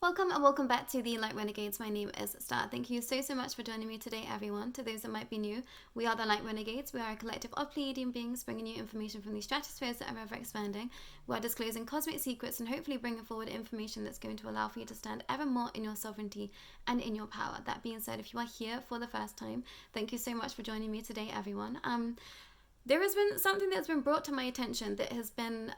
Welcome and welcome back to the Light Renegades. My name is Starr. Thank you so much for joining me today, everyone. To those that might be new, we are the Light Renegades. We are a collective of Pleiadian beings bringing you information from the stratospheres that are ever expanding. We are disclosing cosmic secrets and hopefully bringing forward information that's going to allow for you to stand ever more in your sovereignty and in your power. That being said, if you are here for the first time, thank you so much for joining me today, everyone. There has been something that's been brought to my attention that has been,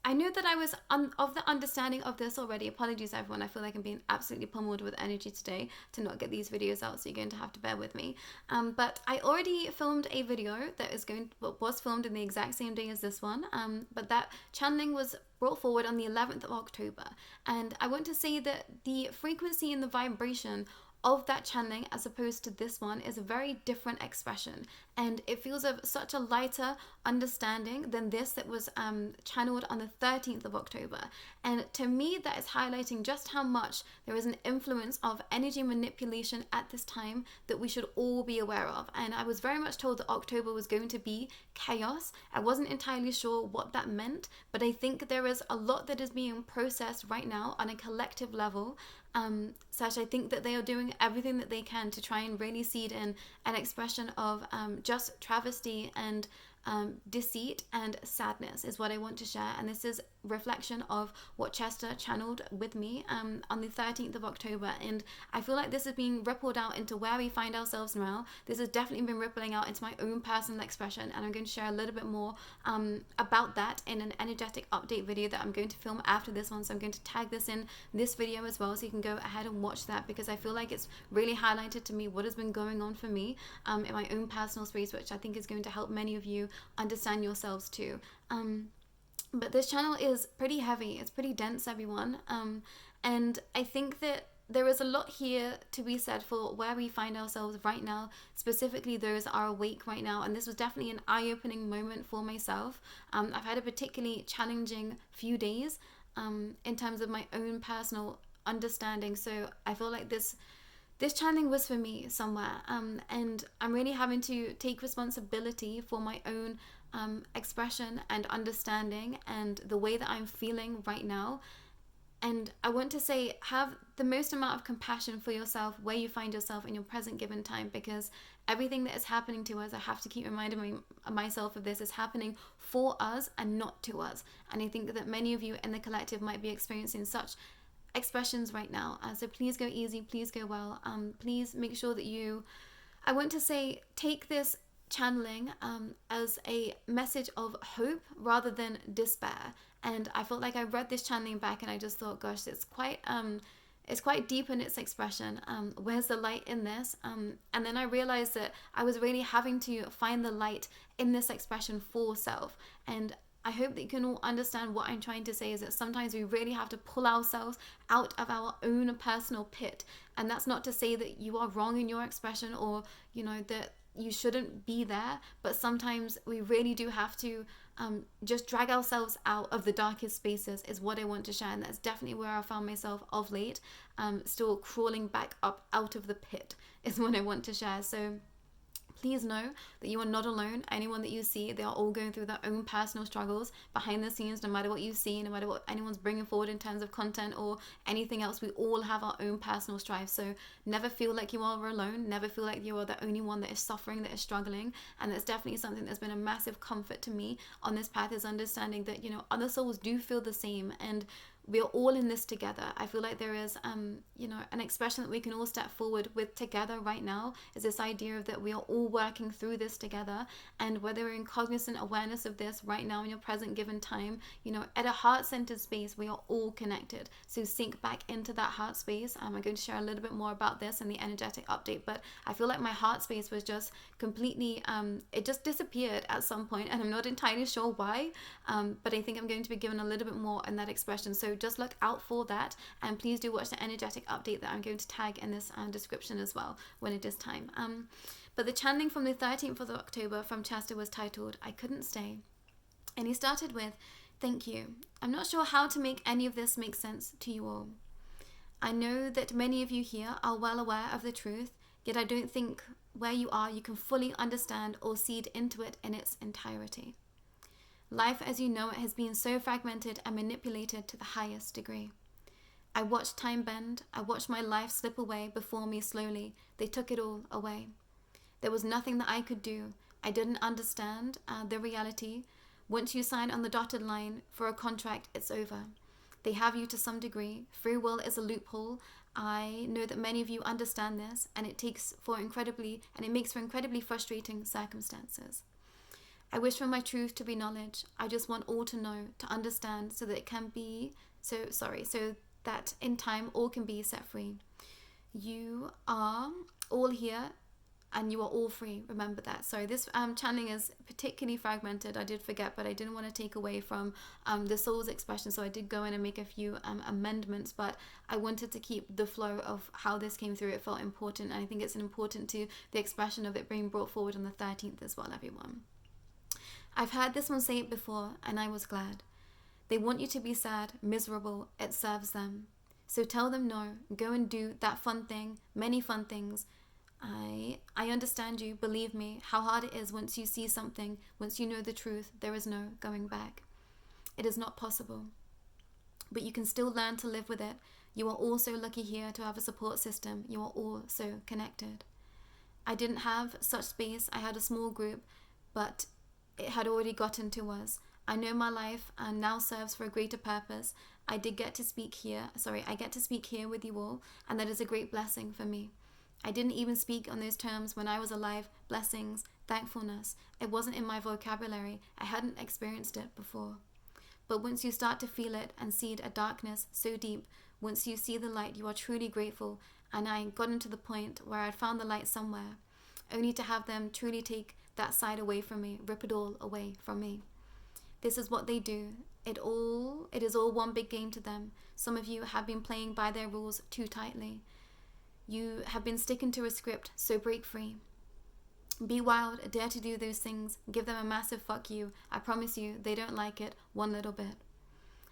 I know that I was of the understanding of this already. Apologies, everyone. I feel like I'm being absolutely pummeled with energy today to not get these videos out, so you're going to have to bear with me. But I already filmed a video that was filmed in the exact same day as this one. But that channeling was brought forward on the 11th of October. And I want to say that the frequency and the vibration of that channeling as opposed to this one is a very different expression, and it feels of such a lighter understanding than this that was channeled on the 13th of October. And to me, that is highlighting just how much there is an influence of energy manipulation at this time that we should all be aware of. And I was very much told that October was going to be chaos. I wasn't entirely sure what that meant, but I think there is a lot that is being processed right now on a collective level. Such I think that they are doing everything that they can to try and really seed in an expression of just travesty and deceit and sadness is what I want to share. And this is reflection of what Chester channeled with me on the 13th of October. And I feel like this is being rippled out into where we find ourselves now. This has definitely been rippling out into my own personal expression, and I'm going to share a little bit more about that in an energetic update video that I'm going to film after this one. So I'm going to tag this in this video as well, so you can go ahead and watch that, because I feel like it's really highlighted to me what has been going on for me in my own personal space, which I think is going to help many of you understand yourselves too. But this channel is pretty heavy. It's pretty dense, everyone. And I think that there is a lot here to be said for where we find ourselves right now, specifically those that are awake right now. And this was definitely an eye-opening moment for myself. I've had a particularly challenging few days in terms of my own personal understanding. So I feel like this channeling was for me somewhere. And I'm really having to take responsibility for my own expression and understanding and the way that I'm feeling right now. And I want to say, have the most amount of compassion for yourself where you find yourself in your present given time, because everything that is happening to us, I have to keep reminding myself of this, is happening for us and not to us. And I think that many of you in the collective might be experiencing such expressions right now. So please go easy, please go well. Please make sure that I want to say, take this channeling as a message of hope rather than despair. And I felt like I read this channeling back and I just thought, gosh, it's quite deep in its expression. Where's the light in this? And then I realized that I was really having to find the light in this expression for self. And I hope that you can all understand what I'm trying to say is that sometimes we really have to pull ourselves out of our own personal pit. And that's not to say that you are wrong in your expression, or, that you shouldn't be there, but sometimes we really do have to just drag ourselves out of the darkest spaces is what I want to share. And that's definitely where I found myself of late, still crawling back up out of the pit is what I want to share. So please know that you are not alone. Anyone that you see, they are all going through their own personal struggles behind the scenes. No matter what you see, no matter what anyone's bringing forward in terms of content or anything else, we all have our own personal strife. So never feel like you are alone. Never feel like you are the only one that is suffering, that is struggling. And that's definitely something that's been a massive comfort to me on this path, is understanding that, other souls do feel the same, and we are all in this together. I feel like there is, an expression that we can all step forward with together right now, is this idea of that we are all working through this together. And whether we're in cognizant awareness of this right now in your present given time, at a heart-centered space, we are all connected. So sink back into that heart space. I'm going to share a little bit more about this in the energetic update, but I feel like my heart space was just completely, it just disappeared at some point, and I'm not entirely sure why, but I think I'm going to be given a little bit more in that expression. So just look out for that, and please do watch the energetic update that I'm going to tag in this description as well when it is time. But the channeling from the 13th of October from Chester was titled, "I Couldn't Stay." And he started with, "Thank you. I'm not sure how to make any of this make sense to you all. I know that many of you here are well aware of the truth, yet I don't think where you are you can fully understand or seed into it in its entirety. Life as you know it has been so fragmented and manipulated to the highest degree. I watched time bend. I watched my life slip away before me slowly. They took it all away. There was nothing that I could do. I didn't understand the reality. Once you sign on the dotted line for a contract, it's over. They have you to some degree. Free will is a loophole. I know that many of you understand this, and it makes for incredibly frustrating circumstances. I wish for my truth to be knowledge. I just want all to know, to understand, so that it can be so that in time all can be set free. You are all here and you are all free. Remember that. Sorry, this channeling is particularly fragmented. I did forget, but I didn't want to take away from the soul's expression, so I did go in and make a few amendments, but I wanted to keep the flow of how this came through. It felt important, and I think it's important to the expression of it being brought forward on the 13th as well, everyone. I've heard this one say it before, and I was glad. They want you to be sad, miserable. It serves them. So tell them no. Go and do that fun thing, many fun things. I understand you. Believe me, how hard it is once you see something, once you know the truth, there is no going back. It is not possible. But you can still learn to live with it. You are all so lucky here to have a support system. You are all so connected. I didn't have such space. I had a small group, but it had already gotten to us. I know my life and now serves for a greater purpose. I get to speak here with you all, and that is a great blessing for me. I didn't even speak on those terms when I was alive. Blessings, thankfulness. It wasn't in my vocabulary. I hadn't experienced it before. But once you start to feel it and see a darkness so deep, once you see the light, you are truly grateful. And I got into the point where I'd found the light somewhere, only to have them truly take that side away from me, rip it all away from me. This is what they do. It is all one big game to them. Some of you have been playing by their rules too tightly. You have been sticking to a script, so break free. Be wild, dare to do those things. Give them a massive fuck you. I promise you, they don't like it one little bit.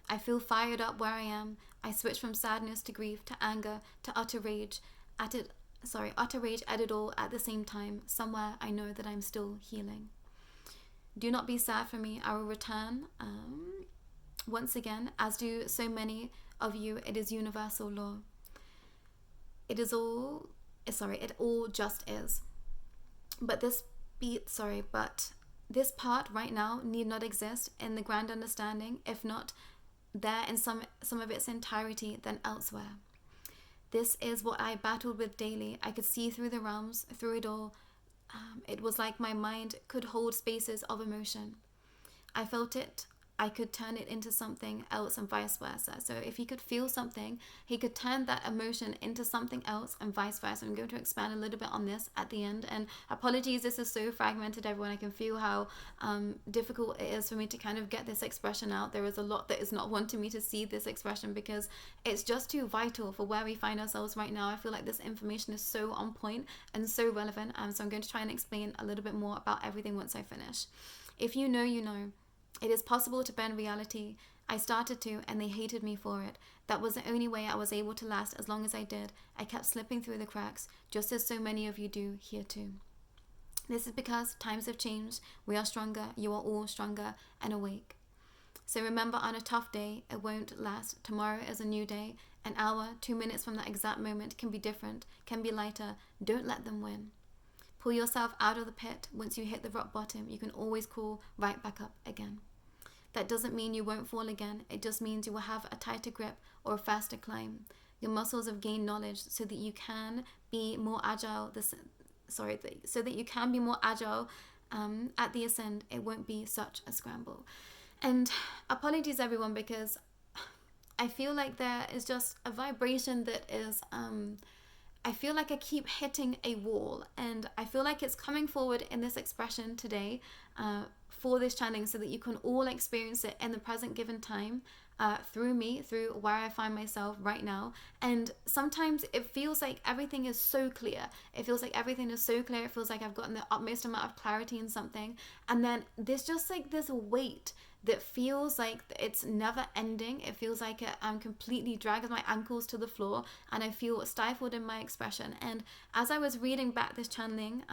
I feel fired up where I am. I switch from sadness to grief to anger to utter rage at it all at the same time. Somewhere I know that I'm still healing. Do not be sad for me. I will return. Once again, as do so many of you, it is universal law. It all just is. But this part right now need not exist in the grand understanding, if not there in some of its entirety, then elsewhere. This is what I battled with daily. I could see through the realms, through it all. It was like my mind could hold spaces of emotion. I felt it. I could turn it into something else and vice versa. So if he could feel something, he could turn that emotion into something else and vice versa. I'm going to expand a little bit on this at the end. And apologies, this is so fragmented, everyone. I can feel how difficult it is for me to kind of get this expression out. There is a lot that is not wanting me to see this expression because it's just too vital for where we find ourselves right now. I feel like this information is so on point and so relevant. So I'm going to try and explain a little bit more about everything once I finish. If you know, you know. It is possible to bend reality. I started to, and they hated me for it. That was the only way I was able to last as long as I did. I kept slipping through the cracks, just as so many of you do here too. This is because times have changed. We are stronger. You are all stronger and awake. So remember, on a tough day, it won't last. Tomorrow is a new day. An hour, 2 minutes from that exact moment can be different, can be lighter. Don't let them win. Pull yourself out of the pit. Once you hit the rock bottom, you can always crawl right back up again. That doesn't mean you won't fall again. It just means you will have a tighter grip or a faster climb. Your muscles have gained knowledge so that you can be more agile. So that you can be more agile at the ascend. It won't be such a scramble. And apologies, everyone, because I feel like there is just a vibration that is. I feel like I keep hitting a wall, and I feel like it's coming forward in this expression today for this channeling so that you can all experience it in the present given time through me, through where I find myself right now. And sometimes it feels like everything is so clear. It feels like everything is so clear. It feels like I've gotten the utmost amount of clarity in something. And then there's just like this weight that feels like it's never ending. It feels like I'm completely dragging my ankles to the floor and I feel stifled in my expression. And as I was reading back this channeling,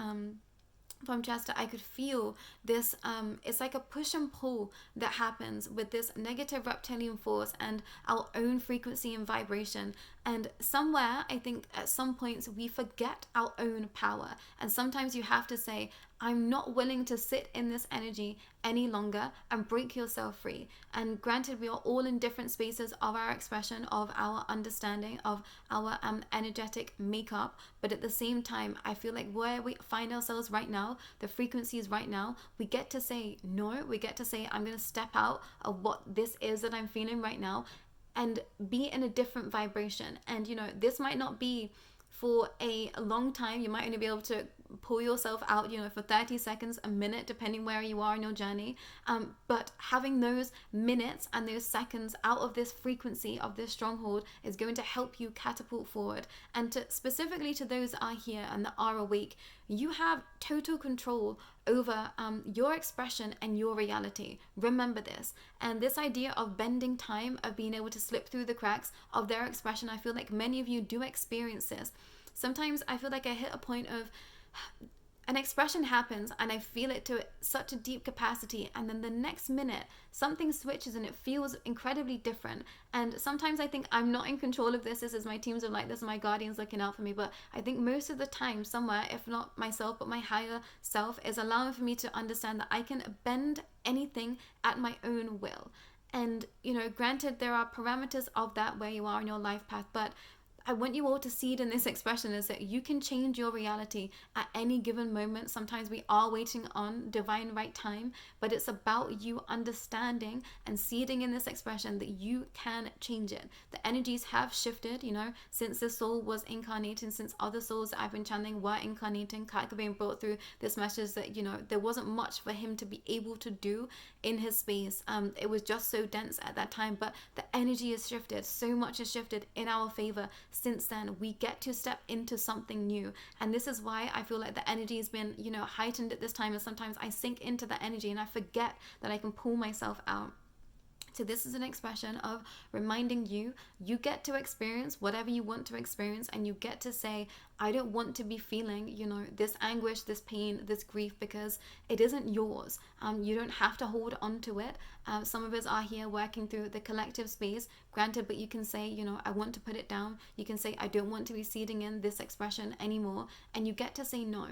from Chester, I could feel this, it's like a push and pull that happens with this negative reptilian force and our own frequency and vibration. And somewhere, I think at some points we forget our own power. And sometimes you have to say, I'm not willing to sit in this energy any longer, and break yourself free. And granted, we are all in different spaces of our expression, of our understanding, of our energetic makeup. But at the same time, I feel like where we find ourselves right now, the frequencies right now, we get to say no. We get to say, I'm going to step out of what this is that I'm feeling right now and be in a different vibration. And, you know, this might not be for a long time. You might only be able to pull yourself out, you know, for 30 seconds, a minute, depending where you are in your journey. But having those minutes and those seconds out of this frequency of this stronghold is going to help you catapult forward. And specifically to those that are here and that are awake, you have total control over your expression and your reality. Remember this. And this idea of bending time, of being able to slip through the cracks of their expression, I feel like many of you do experience this. Sometimes I feel like I hit a point of an expression happens and I feel it to such a deep capacity, and then the next minute something switches and it feels incredibly different. And sometimes I think I'm not in control of this. This is my teams of light, this is my guardians looking out for me. But I think most of the time, somewhere, if not myself, but my higher self is allowing for me to understand that I can bend anything at my own will. And, you know, granted, there are parameters of that where you are in your life path, but I want you all to see it in this expression is that you can change your reality at any given moment. Sometimes we are waiting on divine right time, but it's about you understanding and seeding in this expression that you can change it. The energies have shifted, you know, since this soul was incarnating, since other souls that I've been channeling were incarnating. Kaka being brought through this message that, you know, there wasn't much for him to be able to do in his space. It was just so dense at that time, but the energy has shifted. So much has shifted in our favor. Since then, we get to step into something new. And this is why I feel like the energy has been, you know, heightened at this time. And sometimes I sink into the energy and I forget that I can pull myself out. So this is an expression of reminding you, you get to experience whatever you want to experience, and you get to say, I don't want to be feeling, you know, this anguish, this pain, this grief, because it isn't yours. You don't have to hold on to it. Some of us are here working through the collective space, granted, but you can say, you know, I want to put it down. You can say, I don't want to be seeding in this expression anymore, and you get to say no.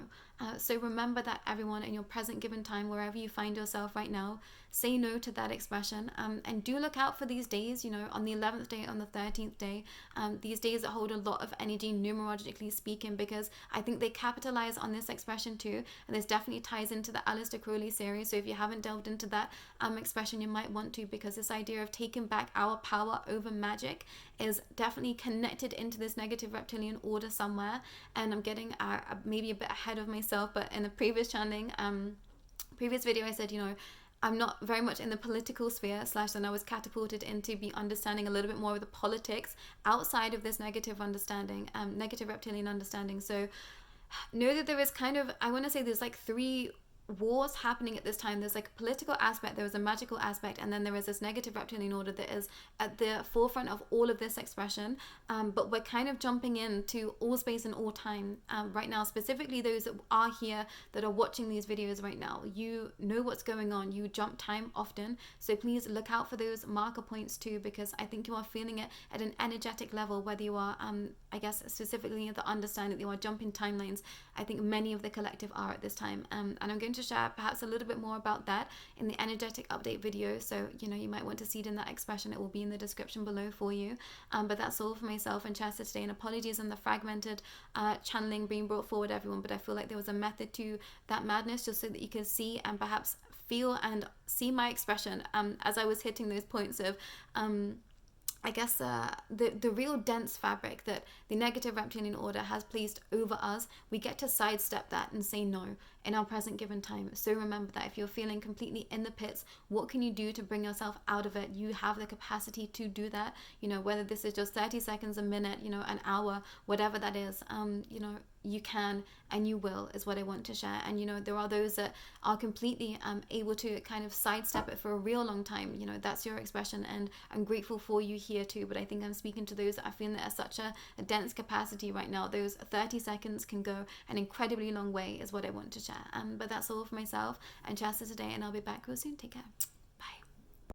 So remember that, everyone, in your present given time, wherever you find yourself right now, say no to that expression. And do look out for these days, you know, on the 11th day, on the 13th day, these days that hold a lot of energy, numerologically speaking, because I think they capitalize on this expression too. And this definitely ties into the Aleister Crowley series. So if you haven't delved into that expression, you might want to, because this idea of taking back our power over magic is definitely connected into this negative reptilian order somewhere. And I'm getting maybe a bit ahead of myself, but in the previous channeling, previous video, I said, you know, I'm not very much in the political sphere, then I was catapulted into be understanding a little bit more of the politics outside of this negative understanding, negative reptilian understanding. So know that there is kind of, I want to say there's like 3 wars happening at this time. There's like a political aspect, there was a magical aspect, and then there is this negative reptilian order that is at the forefront of all of this expression. But we're kind of jumping into all space and all time right now, specifically those that are here that are watching these videos right now. You know what's going on. You jump time often, so please look out for those marker points too, because I think you are feeling it at an energetic level, whether you are I guess specifically the understanding that you are jumping timelines. I think many of the collective are at this time, and I'm going to share perhaps a little bit more about that in the energetic update video. So, you know, you might want to see it in that expression. It will be in the description below for you. But that's all for myself and Chester today. And apologies on the fragmented channeling being brought forward, everyone. But I feel like there was a method to that madness, just so that you can see and perhaps feel and see my expression as I was hitting those points of I guess the real dense fabric that the negative reptilian order has placed over us. We get to sidestep that and say no in our present given time. So remember that if you're feeling completely in the pits, what can you do to bring yourself out of it? You have the capacity to do that, you know, whether this is just 30 seconds, a minute, you know, an hour, whatever that is, you know, you can and you will, is what I want to share. And, you know, there are those that are completely able to kind of sidestep it for a real long time. You know, that's your expression, and I'm grateful for you here too. But I think I'm speaking to those that are feeling that at such a dense capacity right now. Those 30 seconds can go an incredibly long way, is what I want to share. But that's all for myself and Chasta today, and I'll be back real soon. Take care.